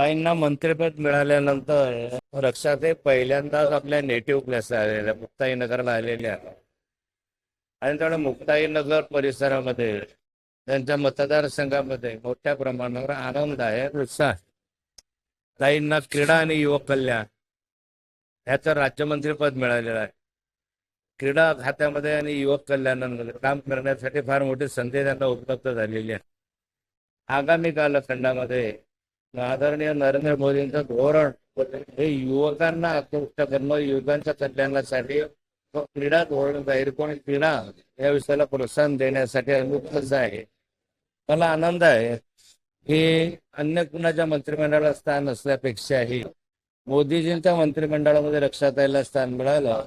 ताईंना मंत्रिपद मिळाल्यानंतर रक्षाताई पहिल्यांदाच आपल्या नेटिव्ह प्लेस आलेल्या मुक्ताईनगरला आलेल्या आणि त्यामुळे मुक्ताईनगर परिसरामध्ये त्यांच्या मतदारसंघामध्ये मोठ्या प्रमाणावर आनंद आहे, उत्साह आहे. ताईंना क्रीडा आणि युवक कल्याण ह्याचं राज्यमंत्रीपद मिळालेलं आहे. क्रीडा खात्यामध्ये आणि युवक कल्याणामध्ये काम करण्यासाठी फार मोठी संधी त्यांना उपलब्ध झालेली आहे. आगामी कालखंडामध्ये आदरणीय नरेंद्र मोदींचं धोरण हे युवकांना आकृष्ट करणं, युवकांच्या कल्याणासाठी क्रीडा धोरण जाहीर कोणी क्रीडा या विषयाला प्रोत्साहन देण्यासाठी अनुकूलच आहे. मला आनंद आहे की अन्य कुणाच्या मंत्रिमंडळात स्थान असल्यापेक्षाही मोदीजींच्या मंत्रिमंडळामध्ये रक्षाताईला स्थान मिळालं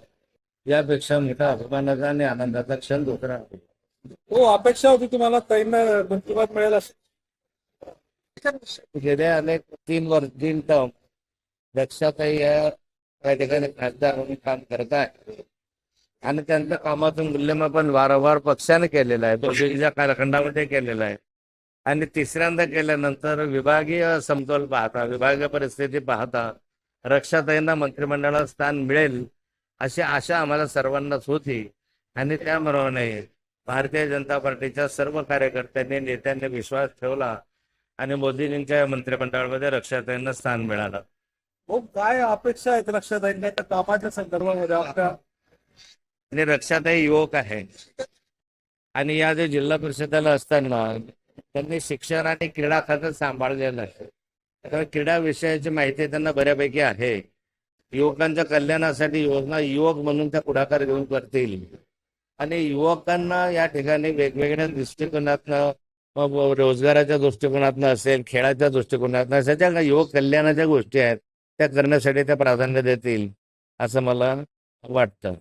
यापेक्षा मोठा अभिमानाचा आणि आनंदाचा क्षण दुसरा नाही. हो, अपेक्षा होती तुम्हाला ताईंना मंत्रिपद मिळेल अशी. गेल्या अनेक 3 टर्म रक्षाताई या ठिकाणी खासदार म्हणून काम करत आहे आणि त्यांच्या कामाचं मूल्यमापन वारंवार पक्षाने केलेलं आहे, तो कालखंडामध्ये केलेला आहे. आणि तिसऱ्यांदा केल्यानंतर विभागीय समतोल पाहता, विभागीय परिस्थिती पाहता रक्षाताईंना मंत्रिमंडळात स्थान मिळेल अशी आशा आम्हाला सर्वांनाच होती. आणि त्याप्रमाणे भारतीय जनता पार्टीच्या सर्व कार्यकर्त्यांनी, नेत्यांनी विश्वास ठेवला आणि मोदीजींच्या मंत्रिमंडळामध्ये रक्षाताईंना स्थान मिळालं. हो, काय अपेक्षा आहेत रक्षाताईंना त्या कामाच्या संदर्भामध्ये आपल्या? आणि रक्षाताई युवक आहे आणि या जे जिल्हा परिषदेला असताना त्यांनी शिक्षण आणि क्रीडा खातं सांभाळलेलं आहे. त्यामुळे क्रीडा विषयाची माहिती त्यांना बऱ्यापैकी आहे. युवकांच्या कल्याणासाठी योजना युवक म्हणून त्या पुढाकार घेऊन करतील आणि युवकांना या ठिकाणी वेगवेगळ्या दृष्टिकोनातनं, रोजगाराच्या दृष्टिकोनातनं असेल, खेळाच्या दृष्टिकोनातनं असेल, ज्या युवक कल्याणाच्या गोष्टी आहेत त्या करण्यासाठी त्या प्राधान्य देतील असं मला वाटतं.